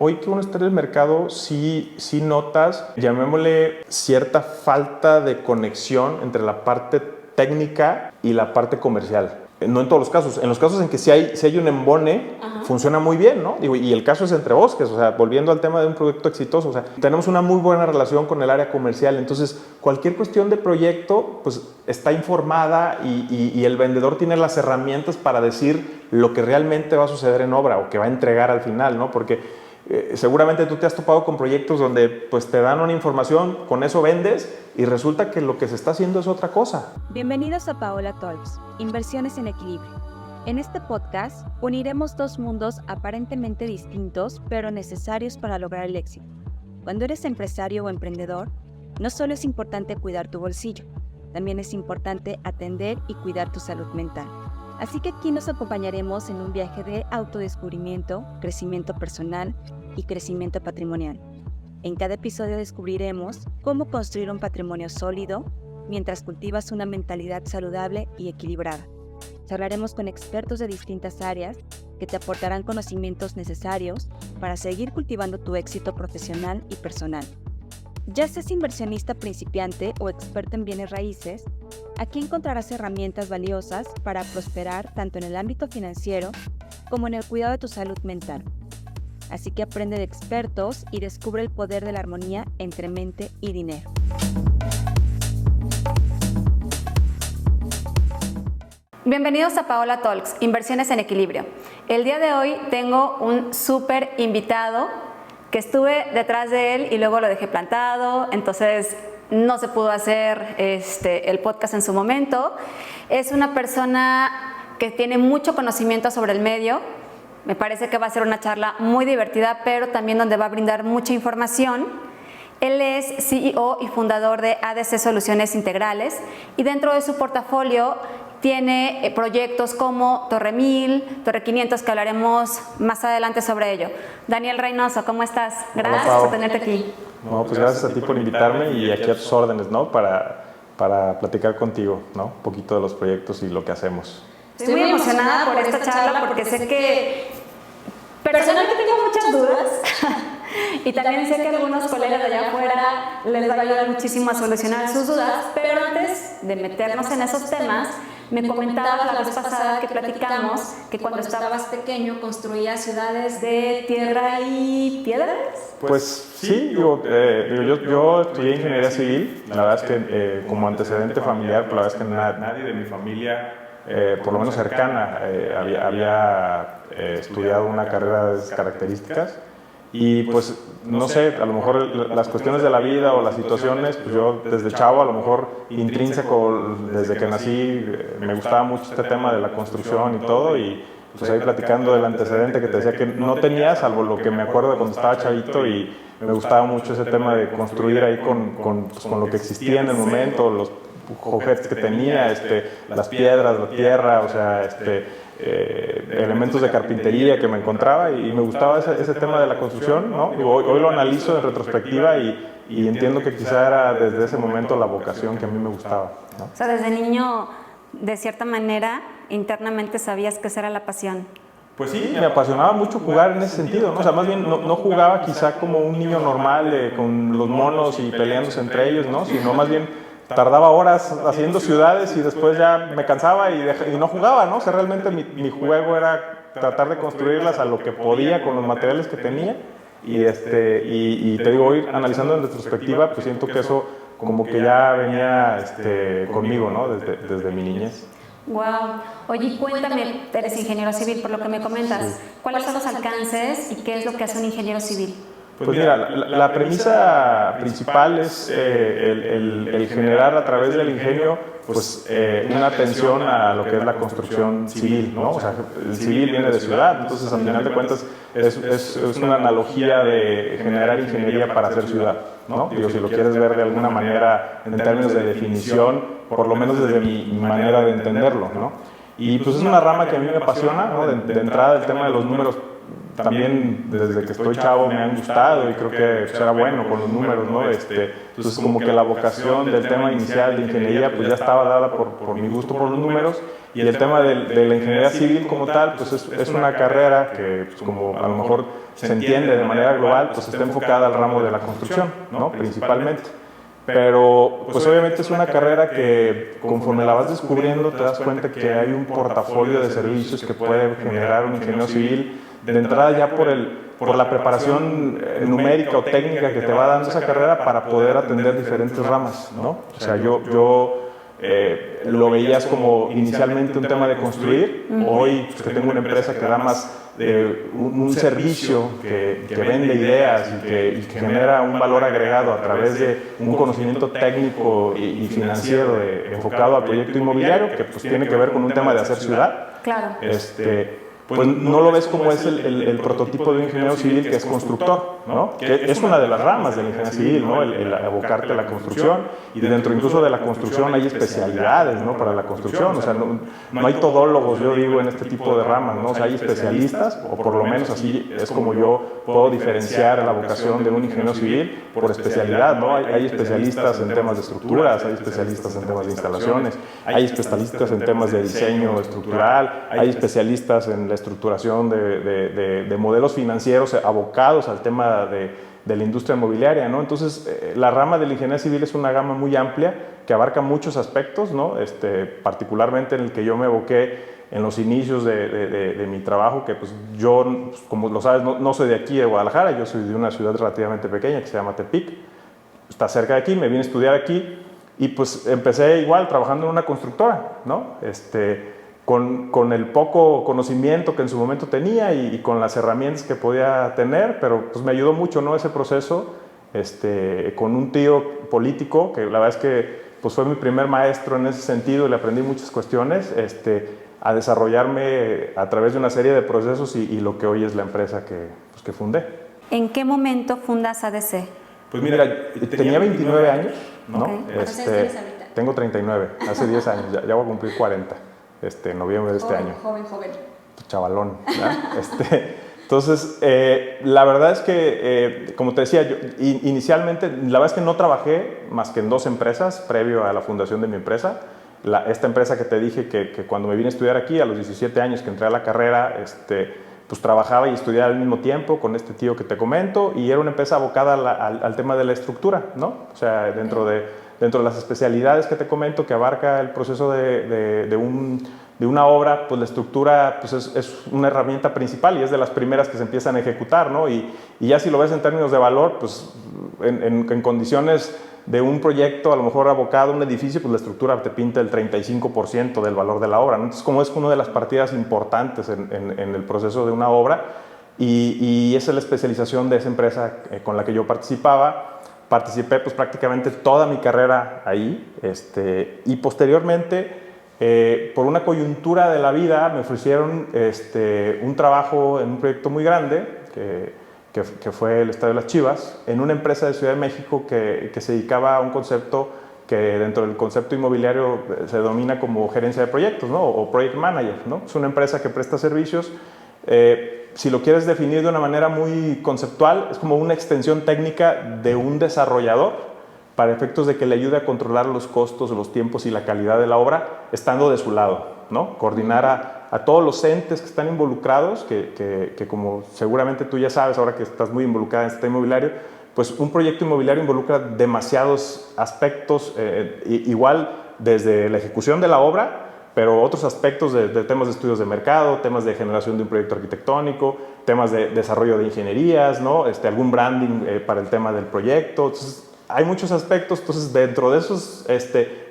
Hoy que uno está en el mercado, sí notas, llamémosle, cierta falta de conexión entre la parte técnica y la parte comercial. No en todos los casos. En los casos en que sí hay un embone, funciona muy bien, ¿no? Digo, y el caso es Entre Bosques, o sea, volviendo al tema de un producto exitoso, o sea, tenemos una muy buena relación con el área comercial, entonces cualquier cuestión de proyecto, pues está informada y el vendedor tiene las herramientas para decir lo que realmente va a suceder en obra o que va a entregar al final, ¿no? Porque seguramente tú te has topado con proyectos donde pues te dan una información, con eso vendes y resulta que lo que se está haciendo es otra cosa. Bienvenidos a Paola Talks, Inversiones en Equilibrio. En este podcast uniremos dos mundos aparentemente distintos pero necesarios para lograr el éxito. Cuando eres empresario o emprendedor, no solo es importante cuidar tu bolsillo, también es importante atender y cuidar tu salud mental. Así que aquí nos acompañaremos en un viaje de autodescubrimiento, crecimiento personal y crecimiento patrimonial. En cada episodio descubriremos cómo construir un patrimonio sólido mientras cultivas una mentalidad saludable y equilibrada. Charlaremos con expertos de distintas áreas que te aportarán conocimientos necesarios para seguir cultivando tu éxito profesional y personal. Ya seas inversionista principiante o experto en bienes raíces, aquí encontrarás herramientas valiosas para prosperar tanto en el ámbito financiero como en el cuidado de tu salud mental. Así que aprende de expertos y descubre el poder de la armonía entre mente y dinero. Bienvenidos a Paola Talks, Inversiones en Equilibrio. El día de hoy tengo un súper invitado que estuve detrás de él y luego lo dejé plantado, entonces no se pudo hacer el podcast en su momento. Es una persona que tiene mucho conocimiento sobre el medio. Me parece que va a ser una charla muy divertida, pero también donde va a brindar mucha información. Él es CEO y fundador de ADC Soluciones Integrales y dentro de su portafolio tiene proyectos como Torre 1000, Torre 500, que hablaremos más adelante sobre ello. Daniel Reynoso, ¿cómo estás? Gracias por tenerte aquí. No, pues gracias a ti por invitarme y aquí a tus órdenes, ¿no? Para platicar contigo, ¿no? Un poquito de los proyectos y lo que hacemos. Estoy muy emocionada por esta charla porque sé que personalmente tengo muchas dudas y también sé que algunos colegas de allá afuera les va a ayudar muchísimo a solucionar sus dudas, pero antes de meternos en esos temas, me comentabas la vez pasada que platicamos que cuando estabas pequeño construías ciudades de tierra y piedras. Pues sí, yo estudié ingeniería civil, la verdad es que como antecedente familiar, pues la verdad es que nadie de mi familia, por lo menos cercana, había estudiado una carrera de esas características. Y pues, no sé, a lo mejor las cuestiones de la vida o las situaciones, pues yo desde chavo, a lo mejor intrínseco, desde que nací, me gustaba mucho este tema de la construcción y todo, y pues ahí platicando del antecedente que te decía que no tenía, salvo lo que me acuerdo de cuando estaba chavito, y me gustaba mucho ese tema de construir ahí con lo que existía en el momento, los objetos que tenía, las piedras, la tierra, o sea, elementos de carpintería que me encontraba y me gustaba ese tema de la construcción, ¿no? Y hoy lo analizo en retrospectiva y entiendo que quizá era desde ese momento la vocación que a mí me gustaba, ¿no? O sea, desde niño, de cierta manera, internamente sabías que esa era la pasión. Pues sí, me apasionaba mucho jugar en ese sentido, ¿no? O sea, más bien no jugaba quizá como un niño normal con los monos y peleándose entre ellos, ¿no? Sino más bien tardaba horas haciendo ciudades y después ya me cansaba y no jugaba, ¿no? O sea, realmente mi juego era tratar de construirlas a lo que podía con los materiales que tenía y te digo, hoy analizando en retrospectiva, pues siento que eso como que ya venía conmigo, ¿no? Desde mi niñez. Wow. Oye, cuéntame, eres ingeniero civil por lo que me comentas. Sí. ¿Cuáles son los alcances y qué es lo que hace un ingeniero civil? Pues mira, la premisa principal es el generar a través del ingenio pues, una atención a lo que es la construcción civil, ¿no? O sea, el civil viene de ciudad, entonces al final de cuentas es una analogía de generar ingeniería para hacer ciudad, ¿no? Digo, si lo quieres ver de alguna manera en términos de definición, por lo menos desde mi manera de entenderlo, ¿no? Y pues es una rama que a mí me apasiona, ¿no? De entrada el tema de los números también desde que estoy chavo me han gustado y creo que pues, era bueno con los números, ¿no? Entonces como que la vocación del tema inicial de ingeniería pues ya estaba dada por mi gusto por los números, y el tema de la ingeniería civil como tal pues es una carrera que pues, como a lo mejor se entiende de manera global pues está enfocada al ramo de la construcción, ¿no? Principalmente. Pero pues obviamente es una carrera que conforme la vas descubriendo te das cuenta que hay un portafolio de servicios que puede generar un ingeniero civil de entrada ya por la preparación numérica o técnica que te va dando esa carrera para poder atender diferentes ramas, ¿no? O sea, yo lo veías como inicialmente un tema de construir, hoy pues, que tengo una empresa que da más un servicio que vende ideas y que genera un valor agregado a través de un conocimiento técnico y financiero enfocado al proyecto inmobiliario, que pues tiene que ver con un tema de hacer ciudad. Claro. Pues no lo ves como es el prototipo de un ingeniero civil que es constructor, ¿no? Que es una de las ramas del ingeniero civil, ¿no? El abocarte a la construcción, y dentro incluso de la construcción hay especialidades, ¿no? Para la construcción, o sea, no hay todólogos, yo digo, en este tipo de ramas, ¿no? O sea, hay especialistas, o por lo menos así es como yo puedo diferenciar la vocación de un ingeniero civil por especialidad, ¿no? Hay especialistas en temas de estructuras, hay especialistas en temas de instalaciones, hay especialistas en temas de diseño estructural, hay especialistas en la estructuración de modelos financieros abocados al tema de la industria inmobiliaria, ¿no? Entonces, la rama de la ingeniería civil es una gama muy amplia que abarca muchos aspectos, ¿no? Particularmente en el que yo me aboqué en los inicios de mi trabajo, que pues yo, pues, como lo sabes, no soy de aquí de Guadalajara, yo soy de una ciudad relativamente pequeña que se llama Tepic, está cerca de aquí, me vine a estudiar aquí y pues empecé igual trabajando en una constructora, ¿no? Con el poco conocimiento que en su momento tenía y con las herramientas que podía tener, pero pues me ayudó mucho, ¿no? Ese proceso, con un tío político, que la verdad es que pues fue mi primer maestro en ese sentido, y le aprendí muchas cuestiones, a desarrollarme a través de una serie de procesos y lo que hoy es la empresa que fundé. ¿En qué momento fundas ADC? Pues mira, tenía 29 años, ¿no? Okay. ¿Cuántos años tienes ahorita? Tengo 39, hace 10 años, ya voy a cumplir 40. En noviembre de este año. Joven. Chavalón, entonces, la verdad es que, como te decía, yo inicialmente, la verdad es que no trabajé más que en 2 empresas previo a la fundación de mi empresa. Esta empresa que te dije que cuando me vine a estudiar aquí, a los 17 años que entré a la carrera, pues trabajaba y estudiaba al mismo tiempo con este tío que te comento, y era una empresa abocada al tema de la estructura, ¿no? O sea, dentro de las especialidades que te comento, que abarca el proceso de una obra, pues la estructura pues es una herramienta principal y es de las primeras que se empiezan a ejecutar, ¿no? Y ya si lo ves en términos de valor, pues en condiciones de un proyecto, a lo mejor abocado a un edificio, pues la estructura te pinta el 35% del valor de la obra, ¿no? Entonces, como es una de las partidas importantes en el proceso de una obra, y esa es la especialización de esa empresa con la que yo participé pues prácticamente toda mi carrera ahí, y posteriormente, por una coyuntura de la vida, me ofrecieron un trabajo en un proyecto muy grande, que fue el Estadio de las Chivas, en una empresa de Ciudad de México que se dedicaba a un concepto que dentro del concepto inmobiliario se denomina como gerencia de proyectos, ¿no? O project manager, ¿no? Es una empresa que presta servicios, si lo quieres definir de una manera muy conceptual, es como una extensión técnica de un desarrollador para efectos de que le ayude a controlar los costos, los tiempos y la calidad de la obra, estando de su lado, ¿no? Coordinar a todos los entes que están involucrados, que como seguramente tú ya sabes, ahora que estás muy involucrada en este inmobiliario, pues un proyecto inmobiliario involucra demasiados aspectos, igual desde la ejecución de la obra, pero otros aspectos de temas de estudios de mercado, temas de generación de un proyecto arquitectónico, temas de desarrollo de ingenierías, ¿no? Algún branding para el tema del proyecto. Entonces, hay muchos aspectos. Entonces, dentro de esos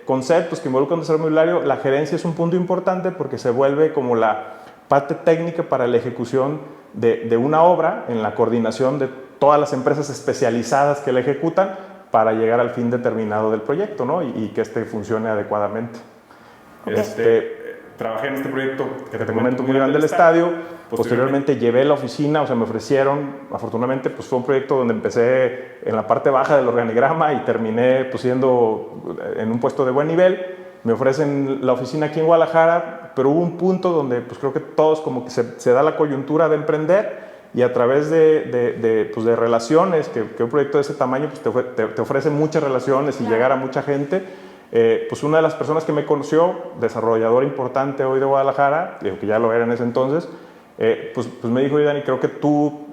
conceptos que involucran el desarrollo inmobiliario, la gerencia es un punto importante porque se vuelve como la parte técnica para la ejecución de una obra, en la coordinación de todas las empresas especializadas que la ejecutan para llegar al fin determinado del proyecto, ¿no? Y que funcione adecuadamente. Okay. Trabajé en este proyecto que te comento muy grande del estadio. Posteriormente llevé la oficina, o sea, me ofrecieron, afortunadamente, pues fue un proyecto donde empecé en la parte baja del organigrama y terminé pues siendo en un puesto de buen nivel. Me ofrecen la oficina aquí en Guadalajara, pero hubo un punto donde pues creo que todos como que se da la coyuntura de emprender y a través de relaciones, que un proyecto de ese tamaño pues te ofrece muchas relaciones y llegar a mucha gente, pues una de las personas que me conoció, desarrollador importante hoy de Guadalajara, que ya lo era en ese entonces, pues me dijo, oye Dani, creo que tú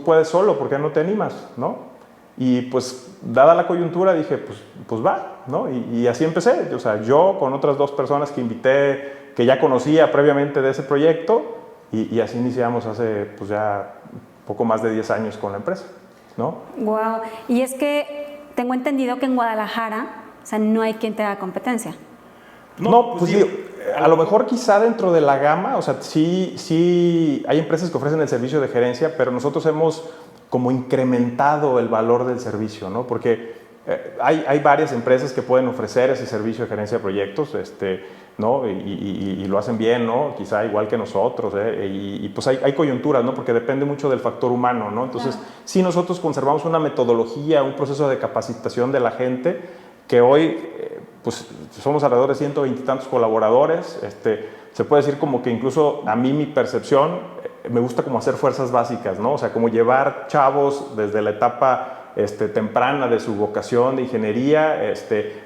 puedes solo, ¿por qué no te animas? ¿No? Y pues dada la coyuntura dije, pues va, ¿no? Y así empecé, o sea, yo con otras 2 personas que invité, que ya conocía previamente de ese proyecto, y así iniciamos hace pues ya poco más de 10 años con la empresa, ¿no? Wow. Y es que tengo entendido que en Guadalajara, o sea, no hay quien te haga competencia. No, pues digo, a lo mejor quizá dentro de la gama, o sea, sí hay empresas que ofrecen el servicio de gerencia, pero nosotros hemos como incrementado el valor del servicio, ¿no? Porque hay varias empresas que pueden ofrecer ese servicio de gerencia de proyectos, ¿no? Y lo hacen bien, ¿no? Quizá igual que nosotros, y pues hay coyunturas, ¿no? Porque depende mucho del factor humano, ¿no? Entonces, sí nosotros conservamos una metodología, un proceso de capacitación de la gente, que hoy, pues somos alrededor de 120 y tantos colaboradores, se puede decir como que incluso a mí mi percepción, me gusta como hacer fuerzas básicas, ¿no? O sea, como llevar chavos desde la etapa temprana de su vocación de ingeniería,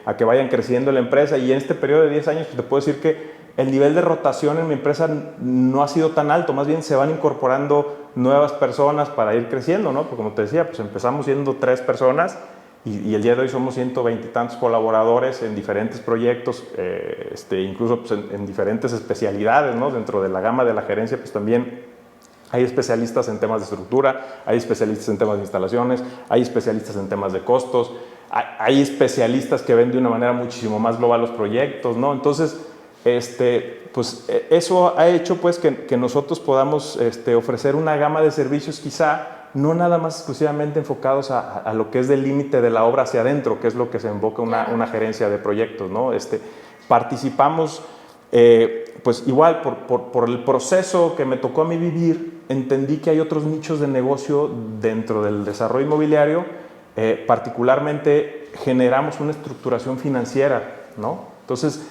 a que vayan creciendo en la empresa, y en este periodo de 10 años pues te puedo decir que el nivel de rotación en mi empresa no ha sido tan alto, más bien se van incorporando nuevas personas para ir creciendo, ¿no? Porque como te decía, pues empezamos siendo 3 personas y el día de hoy somos 120 y tantos colaboradores en diferentes proyectos, incluso pues en diferentes especialidades, ¿no? Dentro de la gama de la gerencia pues también hay especialistas en temas de estructura, hay especialistas en temas de instalaciones, hay especialistas en temas de costos, hay especialistas que ven de una manera muchísimo más global los proyectos, ¿no? Entonces, pues eso ha hecho pues que nosotros podamos ofrecer una gama de servicios quizá no nada más exclusivamente enfocados a lo que es del límite de la obra hacia adentro, que es lo que se enfoca una gerencia de proyectos, ¿no? Participamos, pues igual por el proceso que me tocó a mí vivir, entendí que hay otros nichos de negocio dentro del desarrollo inmobiliario, particularmente generamos una estructuración financiera, ¿no? Entonces,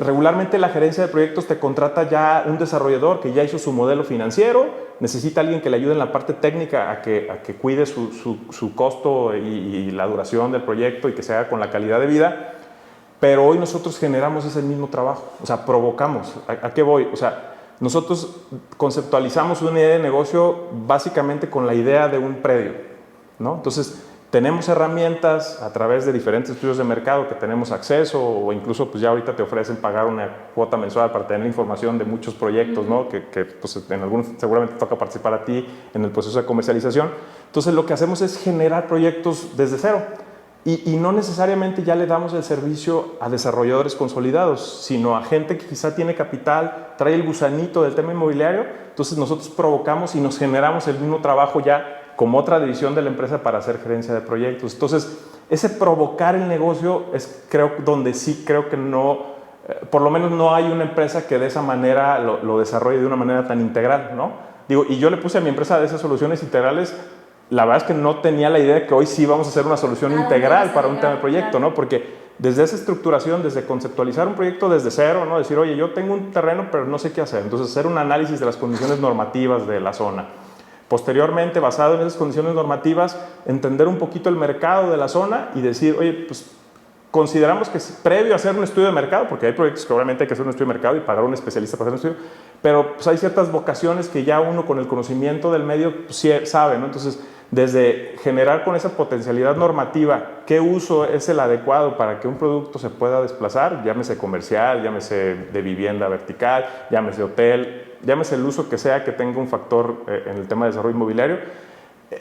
regularmente la gerencia de proyectos te contrata ya un desarrollador que ya hizo su modelo financiero, necesita alguien que le ayude en la parte técnica a que cuide su costo y la duración del proyecto y que se haga con la calidad de vida, pero hoy nosotros generamos ese mismo trabajo, o sea, provocamos. ¿A qué voy? O sea, nosotros conceptualizamos una idea de negocio básicamente con la idea de un predio, ¿no? Entonces, tenemos herramientas a través de diferentes estudios de mercado que tenemos acceso, o incluso pues ya ahorita te ofrecen pagar una cuota mensual para tener información de muchos proyectos, ¿no? que pues en algunos seguramente toca participar a ti en el proceso de comercialización. Entonces lo que hacemos es generar proyectos desde cero y no necesariamente ya le damos el servicio a desarrolladores consolidados, sino a gente que quizá tiene capital, trae el gusanito del tema inmobiliario, entonces nosotros provocamos y nos generamos el mismo trabajo ya como otra división de la empresa para hacer gerencia de proyectos. Entonces, ese provocar el negocio es donde sí creo que no, por lo menos no hay una empresa que de esa manera lo desarrolle de una manera tan integral, ¿no? Digo, y yo le puse a mi empresa de esas soluciones integrales, la verdad es que no tenía la idea de que hoy sí vamos a hacer una solución integral para un tema de proyecto, ¿no? Porque desde esa estructuración, desde conceptualizar un proyecto desde cero, ¿no? Decir, oye, yo tengo un terreno pero no sé qué hacer, entonces hacer un análisis de las condiciones normativas de la zona. Posteriormente, basado en esas condiciones normativas, entender un poquito el mercado de la zona y decir, oye, pues consideramos que previo a hacer un estudio de mercado, porque hay proyectos que obviamente hay que hacer un estudio de mercado y pagar a un especialista para hacer un estudio, pero pues hay ciertas vocaciones que ya uno con el conocimiento del medio pues, sí sabe, ¿no? Entonces, desde generar con esa potencialidad normativa qué uso es el adecuado para que un producto se pueda desplazar, llámese comercial, llámese de vivienda vertical, llámese hotel, llámese el uso que sea que tenga un factor en el tema de desarrollo inmobiliario,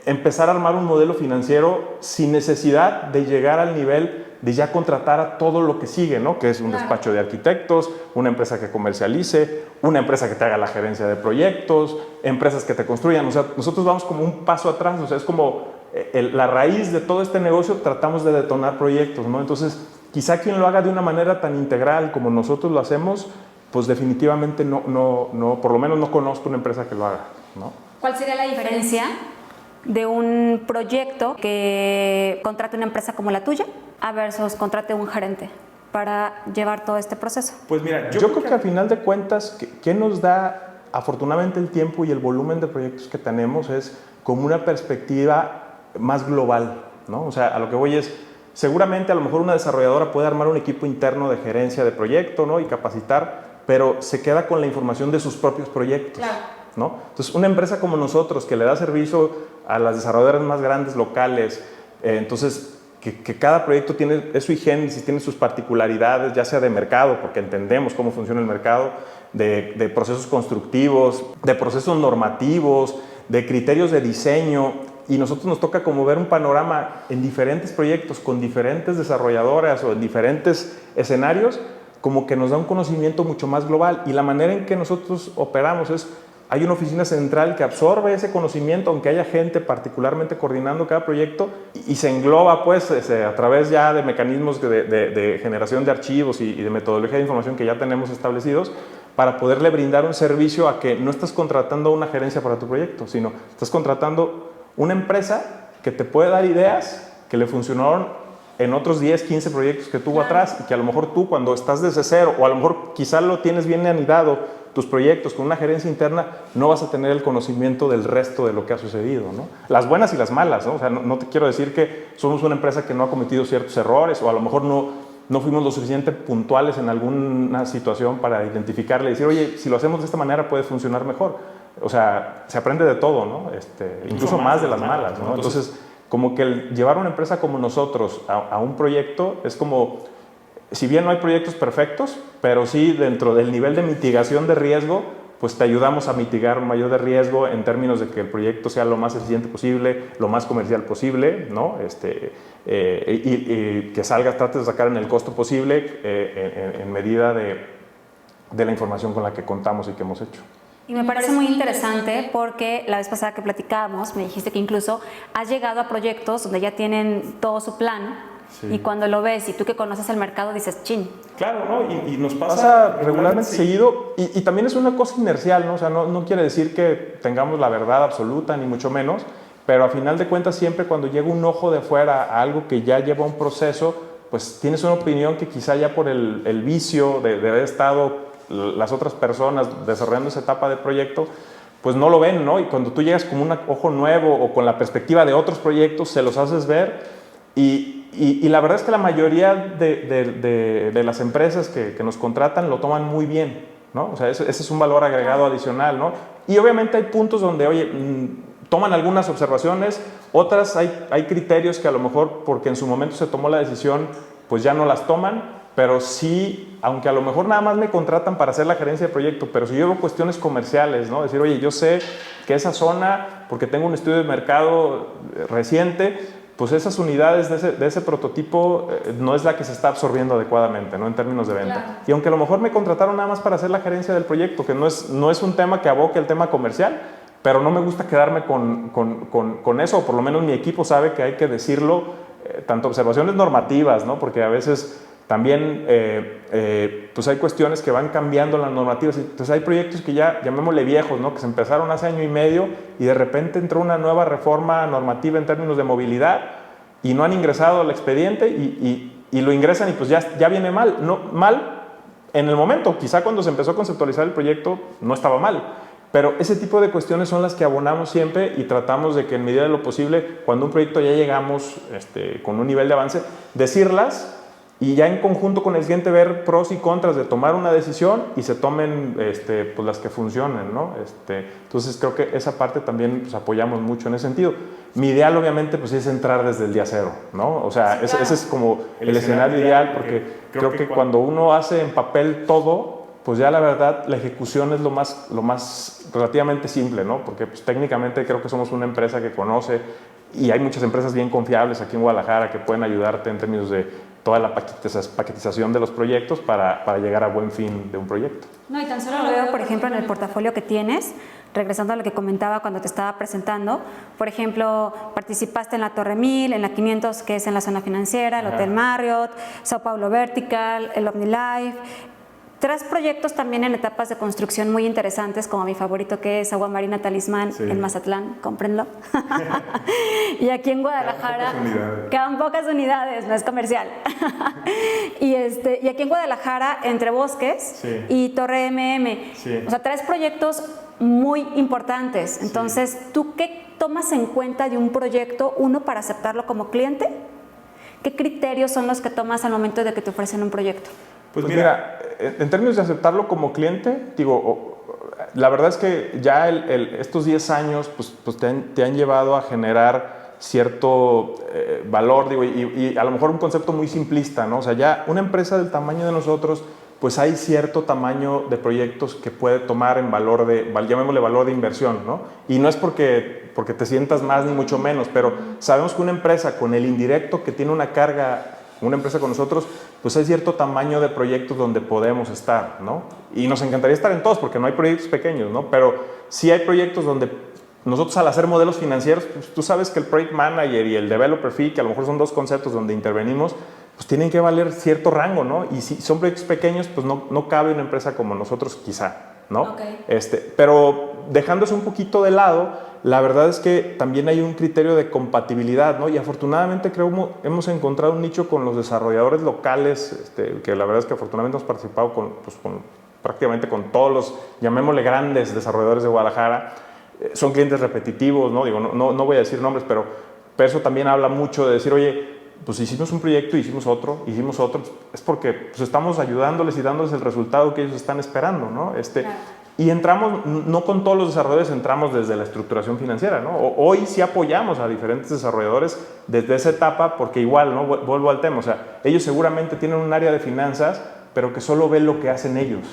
empezar a armar un modelo financiero sin necesidad de llegar al nivel de ya contratar a todo lo que sigue, ¿no? Que es un despacho de arquitectos, una empresa que comercialice, una empresa que te haga la gerencia de proyectos, empresas que te construyan. O sea, nosotros vamos como un paso atrás, o sea, es como la raíz de todo este negocio, tratamos de detonar proyectos, ¿no? Entonces, quizá quien lo haga de una manera tan integral como nosotros lo hacemos, pues definitivamente no, por lo menos no conozco una empresa que lo haga, ¿no? ¿Cuál sería la diferencia de un proyecto que contrate una empresa como la tuya a versus contrate un gerente para llevar todo este proceso? Pues mira, yo creo que al final de cuentas, ¿qué nos da afortunadamente el tiempo y el volumen de proyectos que tenemos es como una perspectiva más global, ¿no? O sea, a lo que voy es, seguramente a lo mejor una desarrolladora puede armar un equipo interno de gerencia de proyecto, ¿no? Y capacitar, pero se queda con la información de sus propios proyectos, claro, ¿no? Entonces, una empresa como nosotros que le da servicio a las desarrolladoras más grandes locales, entonces que cada proyecto es sui generis, tiene sus particularidades, ya sea de mercado, porque entendemos cómo funciona el mercado, de procesos constructivos, de procesos normativos, de criterios de diseño, y nosotros nos toca como ver un panorama en diferentes proyectos, con diferentes desarrolladoras o en diferentes escenarios, como que nos da un conocimiento mucho más global, y la manera en que nosotros operamos es, hay una oficina central que absorbe ese conocimiento, aunque haya gente particularmente coordinando cada proyecto, y se engloba pues a través ya de mecanismos de generación de archivos y de metodología de información que ya tenemos establecidos, para poderle brindar un servicio a que no estás contratando una gerencia para tu proyecto, sino estás contratando una empresa que te puede dar ideas que le funcionaron en otros 10, 15 proyectos que tuvo atrás, y que a lo mejor tú cuando estás desde cero, o a lo mejor quizá lo tienes bien anidado, tus proyectos con una gerencia interna, no vas a tener el conocimiento del resto de lo que ha sucedido, ¿no? Las buenas y las malas, ¿no? O sea, no te quiero decir que somos una empresa que no ha cometido ciertos errores, o a lo mejor no fuimos lo suficiente puntuales en alguna situación para identificarle y decir, oye, si lo hacemos de esta manera puede funcionar mejor. O sea, se aprende de todo, ¿no? Incluso más de las malas, ¿no? Entonces, como que el llevar una empresa como nosotros a un proyecto es como, si bien no hay proyectos perfectos, pero sí dentro del nivel de mitigación de riesgo, pues te ayudamos a mitigar mayor de riesgo en términos de que el proyecto sea lo más eficiente posible, lo más comercial posible, ¿no? Y que trates de sacar en el costo posible en medida de la información con la que contamos y que hemos hecho. Y me parece muy interesante porque la vez pasada que platicábamos me dijiste que incluso has llegado a proyectos donde ya tienen todo su plan. Sí. Y cuando lo ves y tú que conoces el mercado dices, chin. Claro, ¿no? Y nos pasa regularmente seguido, y también es una cosa inercial, ¿no? O sea, no quiere decir que tengamos la verdad absoluta, ni mucho menos, pero a final de cuentas siempre cuando llega un ojo de fuera a algo que ya lleva un proceso, pues tienes una opinión que quizá ya por el vicio de haber estado las otras personas desarrollando esa etapa de proyecto, pues no lo ven, ¿no? Y cuando tú llegas con un ojo nuevo o con la perspectiva de otros proyectos, se los haces ver, y la verdad es que la mayoría de las empresas que nos contratan lo toman muy bien, ¿no? O sea, ese es un valor agregado adicional, ¿no? Y obviamente hay puntos donde, oye, toman algunas observaciones, otras hay criterios que a lo mejor porque en su momento se tomó la decisión, pues ya no las toman, pero sí, aunque a lo mejor nada más me contratan para hacer la gerencia de proyecto, pero si yo veo cuestiones comerciales, ¿no? Decir, oye, yo sé que esa zona, porque tengo un estudio de mercado reciente, pues esas unidades de ese prototipo no es la que se está absorbiendo adecuadamente, ¿no? En términos de venta. Claro. Y aunque a lo mejor me contrataron nada más para hacer la gerencia del proyecto, que no es un tema que aboque el tema comercial, pero no me gusta quedarme con eso, o por lo menos mi equipo sabe que hay que decirlo, tanto observaciones normativas, ¿no? Porque a veces también pues hay cuestiones que van cambiando las normativas. Entonces hay proyectos que ya, llamémosle viejos, ¿no? Que se empezaron hace año y medio y de repente entró una nueva reforma normativa en términos de movilidad y no han ingresado al expediente y lo ingresan y pues ya viene mal. No, mal en el momento, quizá cuando se empezó a conceptualizar el proyecto no estaba mal, pero ese tipo de cuestiones son las que abonamos siempre y tratamos de que en medida de lo posible, cuando un proyecto ya llegamos con un nivel de avance, decirlas y ya en conjunto con el cliente ver pros y contras de tomar una decisión y se tomen pues las que funcionen, ¿no? Entonces creo que esa parte también pues, apoyamos mucho en ese sentido. Mi ideal obviamente pues es entrar desde el día cero, ¿no? O sea, sí, claro. Ese es como el escenario ideal, porque creo que cuando uno hace en papel todo, pues ya la verdad la ejecución es lo más relativamente simple, ¿no? Porque pues, técnicamente creo que somos una empresa que conoce y hay muchas empresas bien confiables aquí en Guadalajara que pueden ayudarte en términos de toda la paquetización de los proyectos para llegar a buen fin de un proyecto. No, y tan solo lo veo, por ejemplo, en el portafolio que tienes, regresando a lo que comentaba cuando te estaba presentando. Por ejemplo, participaste en la Torre 1000, en la 500, que es en la zona financiera, el Hotel Marriott, Sao Paulo Vertical, el OmniLife. 3 proyectos también en etapas de construcción muy interesantes, como mi favorito que es Agua Marina Talismán, sí, en Mazatlán, cómprenlo. Y aquí en Guadalajara quedan pocas unidades, no es comercial. y aquí en Guadalajara, Entre Bosques, sí, y Torre MM. Sí. O sea, 3 proyectos muy importantes. Entonces, ¿tú qué tomas en cuenta de un proyecto, uno, para aceptarlo como cliente? ¿Qué criterios son los que tomas al momento de que te ofrecen un proyecto? Pues mira, en términos de aceptarlo como cliente, digo, la verdad es que ya estos 10 años pues te han llevado a generar cierto valor, digo, y a lo mejor un concepto muy simplista, ¿no? O sea, ya una empresa del tamaño de nosotros, pues hay cierto tamaño de proyectos que puede tomar en valor llamémosle valor de inversión, ¿no? Y no es porque te sientas más ni mucho menos, pero sabemos que una empresa con el indirecto que tiene una carga, una empresa con nosotros, pues hay cierto tamaño de proyectos donde podemos estar, ¿no? Y nos encantaría estar en todos, porque no hay proyectos pequeños, ¿no? Pero sí hay proyectos donde nosotros, al hacer modelos financieros, pues tú sabes que el Project Manager y el Developer Fee, que a lo mejor son dos conceptos donde intervenimos, pues tienen que valer cierto rango, ¿no? Y si son proyectos pequeños, pues no cabe una empresa como nosotros quizá, ¿no? Okay. Pero dejándose un poquito de lado, la verdad es que también hay un criterio de compatibilidad, ¿no? Y afortunadamente creo hemos encontrado un nicho con los desarrolladores locales, que la verdad es que afortunadamente hemos participado prácticamente con todos los, llamémosle, grandes desarrolladores de Guadalajara. Son clientes repetitivos, ¿no? Digo, no voy a decir nombres, pero eso también habla mucho de decir, oye, pues hicimos un proyecto, hicimos otro, es porque pues estamos ayudándoles y dándoles el resultado que ellos están esperando, ¿no? Claro. Y entramos, no con todos los desarrolladores entramos desde la estructuración financiera, ¿no? Hoy sí apoyamos a diferentes desarrolladores desde esa etapa, porque igual, ¿no? Vuelvo al tema, o sea, ellos seguramente tienen un área de finanzas, pero que solo ve lo que hacen ellos,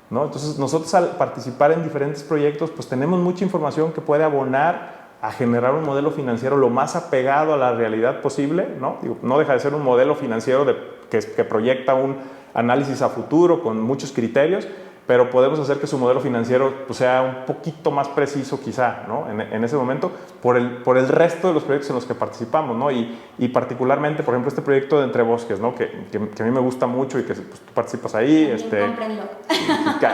¿no? Entonces, nosotros al participar en diferentes proyectos, pues tenemos mucha información que puede abonar a generar un modelo financiero lo más apegado a la realidad posible, ¿no? Digo, no deja de ser un modelo financiero que proyecta un análisis a futuro con muchos criterios, pero podemos hacer que su modelo financiero pues, sea un poquito más preciso quizá, ¿no? en ese momento por el resto de los proyectos en los que participamos, ¿no? Y particularmente, por ejemplo, este proyecto de Entre Bosques, ¿no? que a mí me gusta mucho y que pues, tú participas ahí.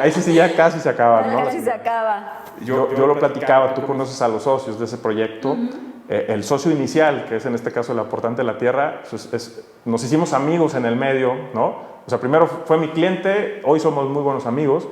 Ese sí ya casi se acaba, ¿no? Casi se acaba. Yo lo platicaba, tú conoces a los socios de ese proyecto. El socio inicial, que es en este caso el aportante de la tierra, pues nos hicimos amigos en el medio, ¿no? O sea, primero fue mi cliente, hoy somos muy buenos amigos,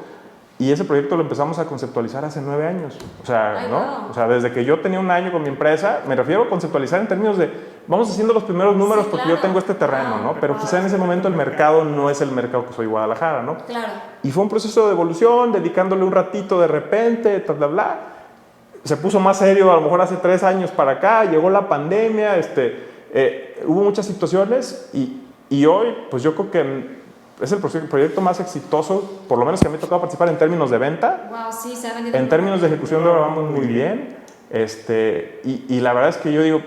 y ese proyecto lo empezamos a conceptualizar hace 9 años. O sea, ¿no? Wow. O sea, desde que yo tenía un año con mi empresa, me refiero a conceptualizar en términos de, vamos haciendo los primeros números Sí, porque claro. yo tengo este terreno, ¿no? Pero quizá en ese momento el mercado no es el mercado que soy Guadalajara, ¿no? Claro. Y fue un proceso de evolución, dedicándole un ratito de repente, bla, bla, bla. Se puso más serio a lo mejor hace 3 años para acá, llegó la pandemia, hubo muchas situaciones y hoy, pues yo creo que es el proyecto más exitoso, por lo menos que me ha tocado participar en términos de venta. Wow, sí, se ha vendido. En términos de ejecución de obra vamos muy bien. Y la verdad es que yo digo,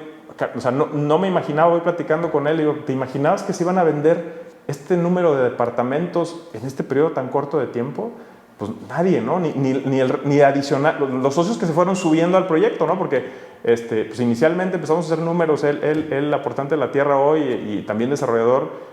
o sea, no me imaginaba, voy platicando con él, digo, ¿te imaginabas que se iban a vender este número de departamentos en este periodo tan corto de tiempo? Pues nadie, ¿no? Ni adicional, los socios que se fueron subiendo al proyecto, ¿no? Porque pues inicialmente empezamos a hacer números, él aportante de la tierra hoy y también desarrollador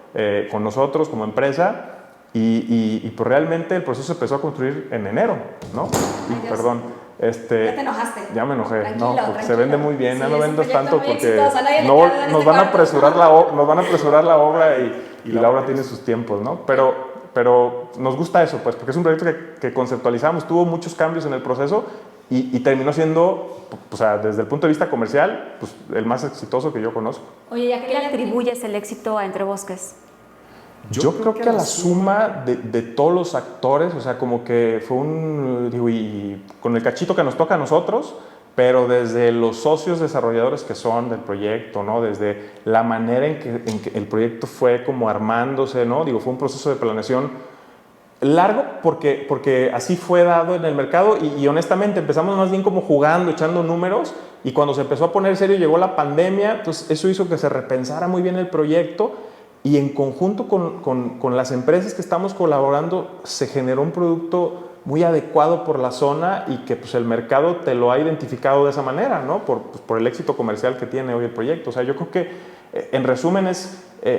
con nosotros como empresa, y pues realmente el proceso se empezó a construir en enero, ¿no? Ay, perdón. Ya te enojaste. Ya me enojé, Tranquilo, no, porque tranquilo. se vende muy bien, Sí, ya no es un vendas proyecto tanto muy porque exitoso, a nadie le queda en nos este van a cuarto. apresurar la obra y la obra tiene sus tiempos, ¿no? Pero nos gusta eso, pues, porque es un proyecto que conceptualizamos, tuvo muchos cambios en el proceso y terminó siendo, o sea, desde el punto de vista comercial, pues, el más exitoso que yo conozco. Oye, ¿y a qué le atribuyes el éxito a Entre Bosques? Yo creo que a la suma de todos los actores, o sea, como que fue y con el cachito que nos toca a nosotros, pero desde los socios desarrolladores que son del proyecto, ¿no? Desde la manera en que el proyecto fue como armándose, ¿no? Digo, fue un proceso de planeación largo porque así fue dado en el mercado y honestamente empezamos más bien como jugando, echando números, y cuando se empezó a poner serio llegó la pandemia, entonces eso hizo que se repensara muy bien el proyecto. Y en conjunto con las empresas que estamos colaborando se generó un producto muy adecuado por la zona y que pues, el mercado te lo ha identificado de esa manera, ¿no? Por el éxito comercial que tiene hoy el proyecto. O sea, yo creo que, en resumen,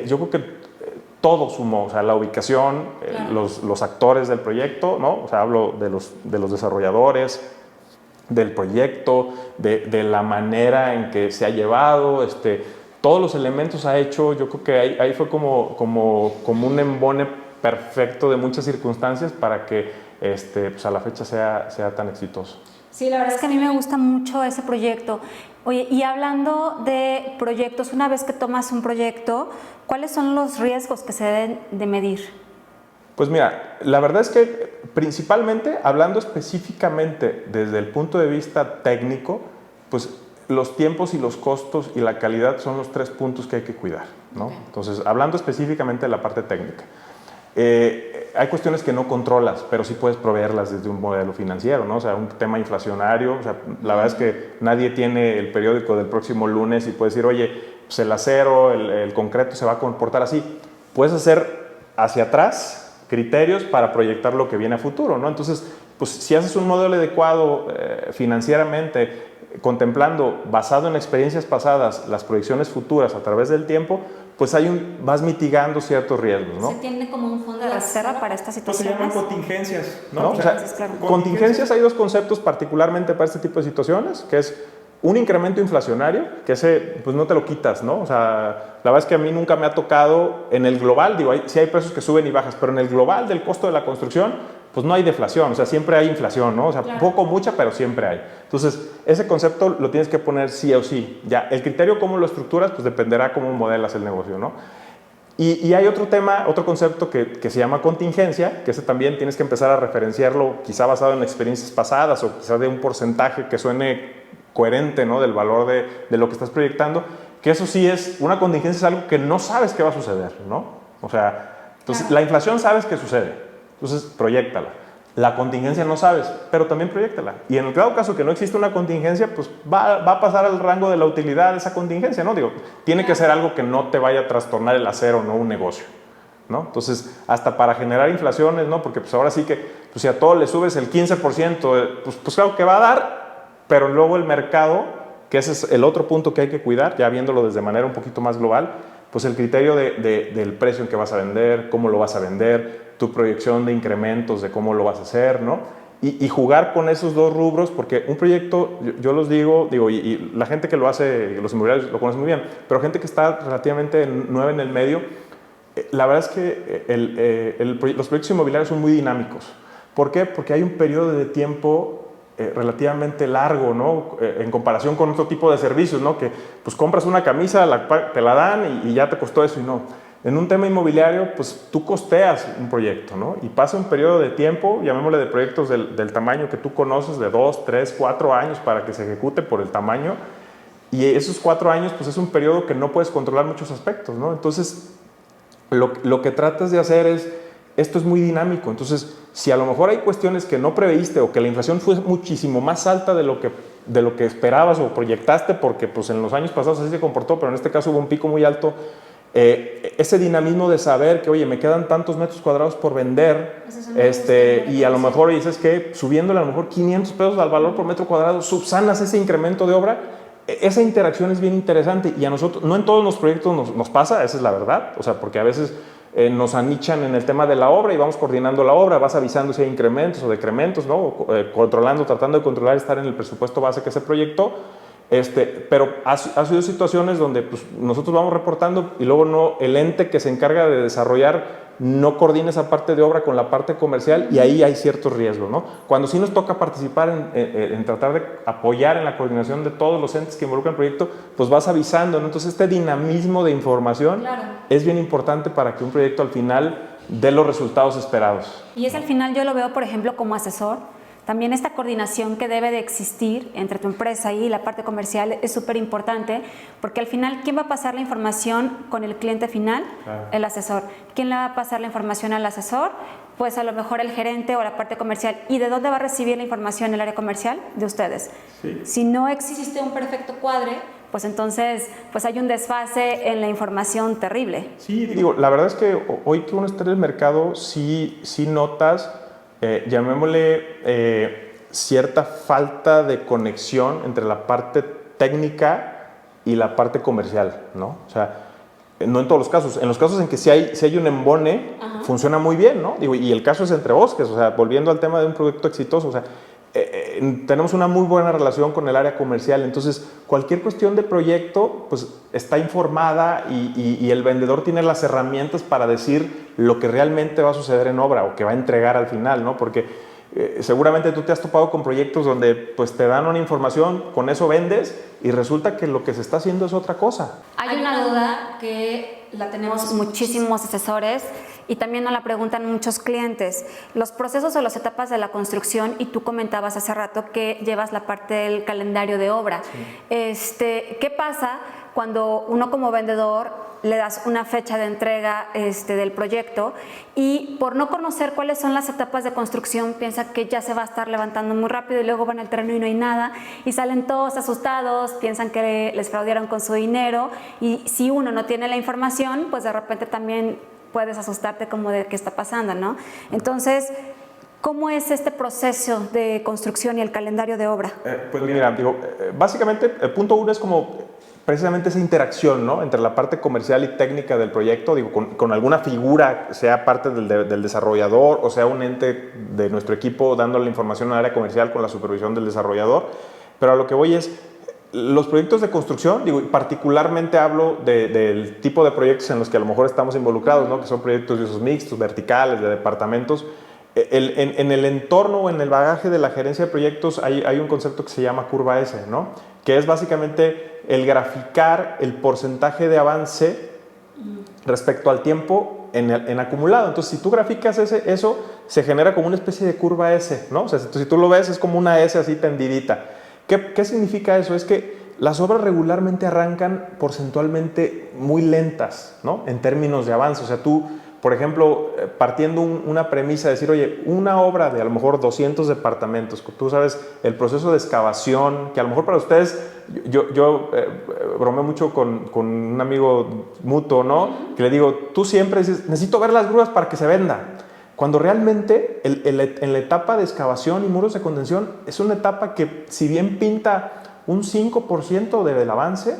yo creo que todo sumó, o sea, la ubicación, Claro. los actores del proyecto, ¿no? O sea, hablo de los desarrolladores, del proyecto, de la manera en que se ha llevado, todos los elementos ha hecho, yo creo que ahí fue como un embone perfecto de muchas circunstancias para que pues a la fecha sea tan exitoso. Sí, la verdad es que a mí me gusta mucho ese proyecto. Oye, y hablando de proyectos, una vez que tomas un proyecto, ¿cuáles son los riesgos que se deben de medir? Pues mira, la verdad es que principalmente, hablando específicamente desde el punto de vista técnico, pues los tiempos y los costos y la calidad son los 3 puntos que hay que cuidar, ¿no? Okay. Entonces, hablando específicamente de la parte técnica. Hay cuestiones que no controlas, pero sí puedes proveerlas desde un modelo financiero, ¿no? O sea, un tema inflacionario, o sea, la verdad es que nadie tiene el periódico del próximo lunes y puede decir, oye, pues el acero, el concreto se va a comportar así. Puedes hacer hacia atrás criterios para proyectar lo que viene a futuro, ¿no? Entonces, pues si haces un modelo adecuado financieramente, contemplando, basado en experiencias pasadas, las proyecciones futuras a través del tiempo, pues vas mitigando ciertos riesgos, ¿no? ¿Se tiene como un fondo de reserva para estas situaciones? Se llaman contingencias, ¿no? Contingencias, claro. Contingencias, hay 2 conceptos particularmente para este tipo de situaciones, que es un incremento inflacionario, que ese pues no te lo quitas, ¿no? O sea, la verdad es que a mí nunca me ha tocado en el global, digo, sí hay precios que suben y bajas, pero en el global del costo de la construcción, pues no hay deflación, o sea, siempre hay inflación, ¿no? O sea, claro, poco, mucha, pero siempre hay. Entonces, ese concepto lo tienes que poner sí o sí. Ya, el criterio cómo lo estructuras, pues dependerá cómo modelas el negocio, ¿no? Y hay otro tema, otro concepto que se llama contingencia, que ese también tienes que empezar a referenciarlo, quizá basado en experiencias pasadas o quizá de un porcentaje que suene coherente, ¿no? Del valor de lo que estás proyectando, que eso sí es, una contingencia es algo que no sabes qué va a suceder, ¿no? O sea, entonces claro, la inflación sabes que sucede. Entonces, proyéctala. La contingencia no sabes, pero también proyéctala. Y en el dado caso que no existe una contingencia, pues va a pasar al rango de la utilidad de esa contingencia, ¿no? Digo, tiene que ser algo que no te vaya a trastornar el hacer o no un negocio, ¿no? Entonces, hasta para generar inflaciones, ¿no? Porque pues ahora sí que, pues si a todo le subes el 15%, pues claro que va a dar, pero luego el mercado, que ese es el otro punto que hay que cuidar, ya viéndolo desde manera un poquito más global, pues el criterio del precio en que vas a vender, cómo lo vas a vender, tu proyección de incrementos, de cómo lo vas a hacer, ¿no? Y jugar con esos 2 rubros, porque un proyecto, yo los digo y la gente que lo hace, los inmobiliarios lo conocen muy bien, pero gente que está relativamente nueva en el medio, la verdad es que los proyectos inmobiliarios son muy dinámicos. ¿Por qué? Porque hay un periodo de tiempo relativamente largo, ¿no? En comparación con otro tipo de servicios, ¿no? Que pues compras una camisa, te la dan y ya te costó eso y no. En un tema inmobiliario, pues tú costeas un proyecto, ¿no? Y pasa un periodo de tiempo, llamémosle de proyectos del tamaño que tú conoces, de 2, 3, 4 años para que se ejecute por el tamaño. Y esos 4 años, pues es un periodo que no puedes controlar muchos aspectos, ¿no? Entonces, lo que tratas de hacer es, esto es muy dinámico. Entonces, si a lo mejor hay cuestiones que no preveíste o que la inflación fue muchísimo más alta de lo que esperabas o proyectaste, porque pues en los años pasados así se comportó, pero en este caso hubo un pico muy alto, ese dinamismo de saber que, oye, me quedan tantos metros cuadrados por vender, y a lo mejor dices que subiéndole a lo mejor 500 pesos al valor por metro cuadrado, subsanas ese incremento de obra. Esa interacción es bien interesante y a nosotros, no en todos los proyectos nos pasa, esa es la verdad, o sea, porque a veces nos anichan en el tema de la obra y vamos coordinando la obra, vas avisando si hay incrementos o decrementos, ¿no? Controlando, tratando de controlar, estar en el presupuesto base que se proyectó. Pero ha sido situaciones donde pues, nosotros vamos reportando y luego el ente que se encarga de desarrollar no coordina esa parte de obra con la parte comercial y ahí hay ciertos riesgos, ¿no? Cuando sí nos toca participar en tratar de apoyar en la coordinación de todos los entes que involucran el proyecto, pues vas avisando, ¿no? Entonces este dinamismo de información es bien importante para que un proyecto al final dé los resultados esperados. Y es al final yo lo veo, por ejemplo, como asesor. También esta coordinación que debe de existir entre tu empresa y la parte comercial es súper importante porque al final, ¿quién va a pasar la información con el cliente final? Claro. El asesor. ¿Quién le va a pasar la información al asesor? Pues a lo mejor el gerente o la parte comercial. ¿Y de dónde va a recibir la información el área comercial? De ustedes. Sí. Si no existe un perfecto cuadre, pues entonces pues hay un desfase en la información terrible. Sí, digo, la verdad es que hoy que uno está en el mercado, sí notas... llamémosle cierta falta de conexión entre la parte técnica y la parte comercial, ¿no? O sea, no en todos los casos. En los casos en que sí hay un embone, funciona muy bien, ¿no? Digo, y el caso es entre bosques, o sea, volviendo al tema de un proyecto exitoso, o sea, tenemos una muy buena relación con el área comercial, entonces cualquier cuestión de proyecto pues está informada y el vendedor tiene las herramientas para decir lo que realmente va a suceder en obra o que va a entregar al final, ¿no? Porque seguramente tú te has topado con proyectos donde pues te dan una información, con eso vendes y resulta que lo que se está haciendo es otra cosa. Hay una duda que la tenemos muchísimos asesores y también nos la preguntan muchos clientes. Los procesos o las etapas de la construcción, y tú comentabas hace rato que llevas la parte del calendario de obra. Sí. ¿Qué pasa cuando uno como vendedor le das una fecha de entrega del proyecto y por no conocer cuáles son las etapas de construcción piensa que ya se va a estar levantando muy rápido y luego van al terreno y no hay nada y salen todos asustados, piensan que les fraudearon con su dinero y si uno no tiene la información, pues de repente también puedes asustarte como de qué está pasando, ¿no? Entonces, ¿cómo es este proceso de construcción y el calendario de obra? Pues mira, digo, básicamente el punto 1 es como precisamente esa interacción, ¿no?, entre la parte comercial y técnica del proyecto, digo, con alguna figura, sea parte del desarrollador o sea un ente de nuestro equipo dando la información al área comercial con la supervisión del desarrollador. Pero a lo que voy es, los proyectos de construcción, digo, particularmente hablo del tipo de proyectos en los que a lo mejor estamos involucrados, ¿no?, que son proyectos de usos mixtos, verticales, de departamentos. En el entorno o en el bagaje de la gerencia de proyectos hay un concepto que se llama curva S, ¿no?, que es básicamente el graficar el porcentaje de avance respecto al tiempo en acumulado. Entonces, si tú graficas eso, se genera como una especie de curva S, ¿no? O sea, si tú lo ves, es como una S así tendidita. ¿Qué significa eso? Es que las obras regularmente arrancan porcentualmente muy lentas, ¿no?, en términos de avance. O sea, tú, por ejemplo, partiendo una premisa de decir, oye, una obra de a lo mejor 200 departamentos, tú sabes, el proceso de excavación, que a lo mejor para ustedes, yo bromeo mucho con un amigo mutuo, ¿no?, que le digo, tú siempre dices, necesito ver las grúas para que se venda. Cuando realmente en la etapa de excavación y muros de contención es una etapa que, si bien pinta un 5% del avance,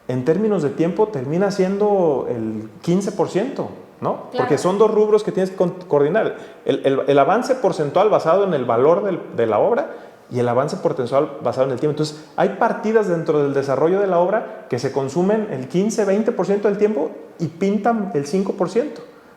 en términos de tiempo termina siendo el 15%. ¿no? Claro. Porque son dos rubros que tienes que coordinar. El avance porcentual basado en el valor de la obra y el avance porcentual basado en el tiempo. Entonces, hay partidas dentro del desarrollo de la obra que se consumen el 15-20% del tiempo y pintan el 5%.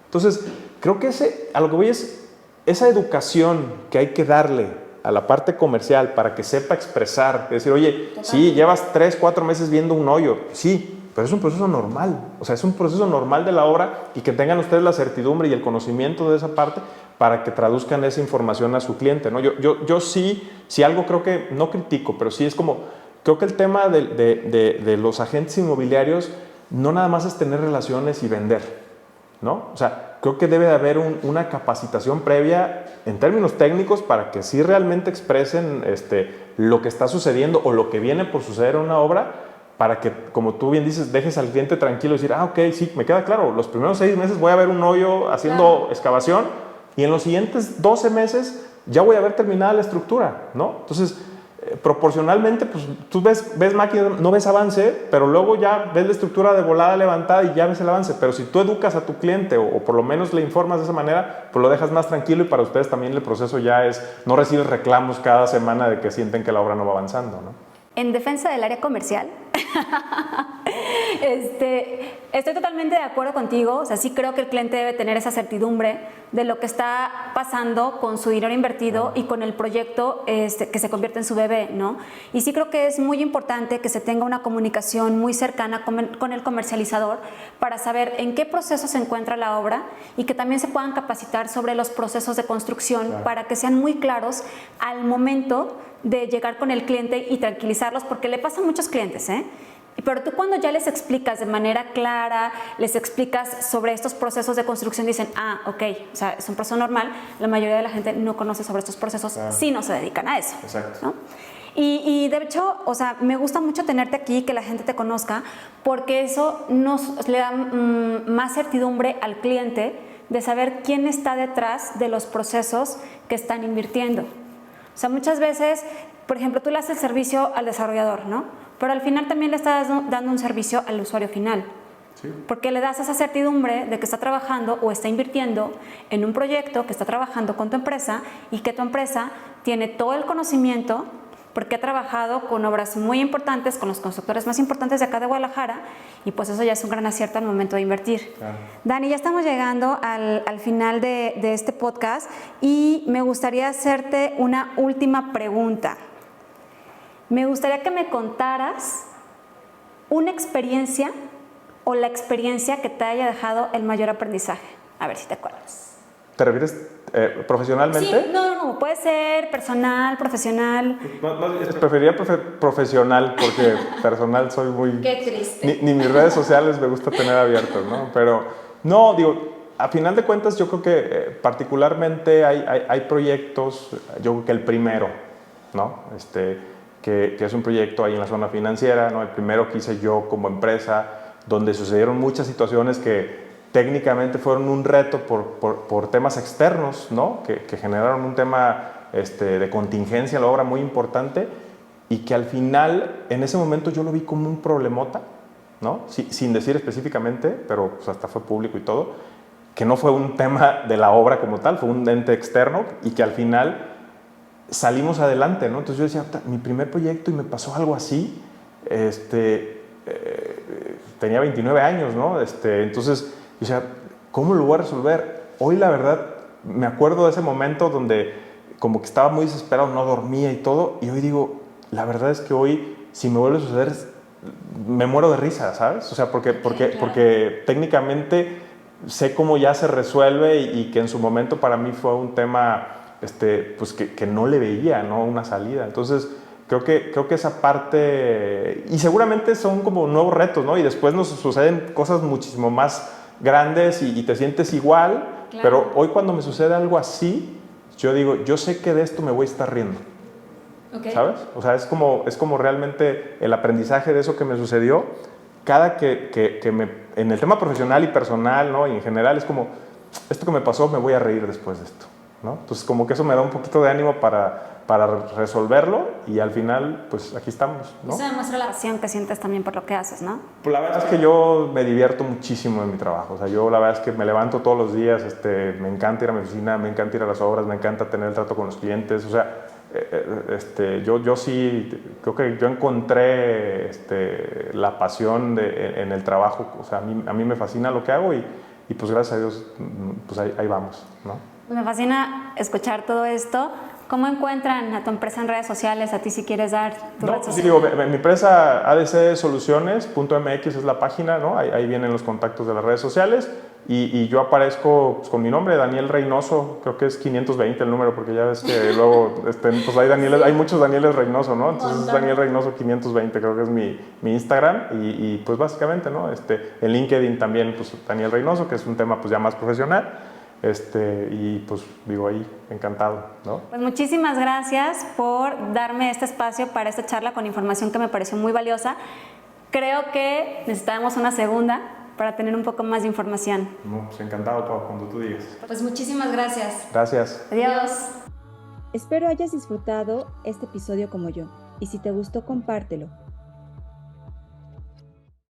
Entonces, creo que a lo que voy es esa educación que hay que darle a la parte comercial para que sepa expresar, es decir, oye, sí, llevas 3-4 meses viendo un hoyo, sí, pero es un proceso normal, o sea, es un proceso normal de la obra y que tengan ustedes la certidumbre y el conocimiento de esa parte para que traduzcan esa información a su cliente, ¿no? Yo sí algo creo que, no critico, pero sí es como, creo que el tema de los agentes inmobiliarios no nada más es tener relaciones y vender, ¿no? O sea, creo que debe de haber una capacitación previa en términos técnicos para que sí realmente expresen lo que está sucediendo o lo que viene por suceder en una obra, para que, como tú bien dices, dejes al cliente tranquilo y decir, ok, sí, me queda claro, los primeros 6 meses voy a ver un hoyo haciendo excavación y en los siguientes 12 meses ya voy a haber terminada la estructura, ¿no? Entonces, proporcionalmente, pues tú ves máquina, no ves avance, pero luego ya ves la estructura de volada levantada y ya ves el avance. Pero si tú educas a tu cliente o por lo menos le informas de esa manera, pues lo dejas más tranquilo y para ustedes también el proceso ya es, no recibes reclamos cada semana de que sienten que la obra no va avanzando, ¿no? En defensa del área comercial, estoy totalmente de acuerdo contigo. O sea, sí creo que el cliente debe tener esa certidumbre de lo que está pasando con su dinero invertido y con el proyecto que se convierte en su bebé, ¿no? Y sí creo que es muy importante que se tenga una comunicación muy cercana con el comercializador para saber en qué proceso se encuentra la obra y que también se puedan capacitar sobre los procesos de construcción para que sean muy claros al momento de llegar con el cliente y tranquilizarlos, porque le pasa a muchos clientes, pero tú cuando ya les explicas de manera clara, les explicas sobre estos procesos de construcción, dicen, ok, o sea, es un proceso normal, la mayoría de la gente no conoce sobre estos procesos si no se dedican a eso. Exacto. ¿No? Y de hecho, o sea, me gusta mucho tenerte aquí, que la gente te conozca, porque eso le da más certidumbre al cliente de saber quién está detrás de los procesos que están invirtiendo. O sea, muchas veces, por ejemplo, tú le haces el servicio al desarrollador, ¿no? Pero al final también le estás dando un servicio al usuario final. Sí. Porque le das esa certidumbre de que está trabajando o está invirtiendo en un proyecto, que está trabajando con tu empresa y que tu empresa tiene todo el conocimiento porque ha trabajado con obras muy importantes, con los constructores más importantes de acá de Guadalajara, y pues eso ya es un gran acierto al momento de invertir. Claro. Dani, ya estamos llegando al final de este podcast y me gustaría hacerte una última pregunta. Me gustaría que me contaras una experiencia o la experiencia que te haya dejado el mayor aprendizaje. A ver si te acuerdas. ¿Te refieres profesionalmente? Sí, no, puede ser personal, profesional. Preferiría profesional porque personal soy muy... Qué triste. Ni mis redes sociales me gusta tener abiertas, ¿no? Pero, no, digo, a final de cuentas yo creo que particularmente hay proyectos, yo creo que el primero, ¿no? Que es un proyecto ahí en la zona financiera, ¿no? El primero que hice yo como empresa, donde sucedieron muchas situaciones que técnicamente fueron un reto por temas externos, ¿no? Que generaron un tema de contingencia en la obra muy importante y que al final, en ese momento yo lo vi como un problemota, ¿no? Sin decir específicamente, pero pues hasta fue público y todo, que no fue un tema de la obra como tal, fue un ente externo y que al final salimos adelante, ¿no? Entonces yo decía, mi primer proyecto y me pasó algo así, tenía 29 años, ¿no? Entonces yo decía, ¿cómo lo voy a resolver? Hoy la verdad me acuerdo de ese momento donde como que estaba muy desesperado, no dormía y todo, y hoy digo, la verdad es que hoy si me vuelve a suceder me muero de risa, ¿sabes? O sea, porque técnicamente sé cómo ya se resuelve y que en su momento para mí fue un tema pues que no le veía, ¿no? Una salida. Entonces creo que esa parte, y seguramente son como nuevos retos, ¿no? Y después nos suceden cosas muchísimo más grandes y te sientes igual, claro. Pero hoy cuando me sucede algo así, yo digo, yo sé que de esto me voy a estar riendo. Okay. ¿Sabes? O sea, es como realmente el aprendizaje de eso que me sucedió. Cada en el tema profesional y personal, ¿no? Y en general es como, esto que me pasó, me voy a reír después de esto, ¿no? Entonces como que eso me da un poquito de ánimo para resolverlo y al final, pues aquí estamos, ¿no? Eso demuestra la pasión que sientes también por lo que haces, ¿no? Pues la verdad es que yo me divierto muchísimo en mi trabajo. O sea, yo la verdad es que me levanto todos los días, me encanta ir a mi oficina, me encanta ir a las obras, me encanta tener el trato con los clientes. O sea, yo sí, creo que yo encontré la pasión en el trabajo. O sea, a mí me fascina lo que hago y pues gracias a Dios, pues ahí vamos, ¿no? Me fascina escuchar todo esto. ¿Cómo encuentran a tu empresa en redes sociales? A ti si quieres dar tu red social. Sí, digo, mi empresa adcsoluciones.mx es la página, ¿no? Ahí vienen los contactos de las redes sociales y yo aparezco pues, con mi nombre, Daniel Reynoso, creo que es 520 el número, porque ya ves que luego pues hay muchos Danieles Reynoso, ¿no? Entonces es Daniel Reynoso 520, creo que es mi Instagram y pues básicamente, ¿no? En LinkedIn también, pues Daniel Reynoso, que es un tema pues ya más profesional. Y pues digo ahí, encantado, ¿no? Pues muchísimas gracias por darme este espacio para esta charla con información que me pareció muy valiosa. Creo que necesitábamos una segunda para tener un poco más de información. No, pues encantado, Pau, cuando tú digas. Pues muchísimas gracias. Gracias. Adiós. Espero hayas disfrutado este episodio como yo. Y si te gustó, compártelo.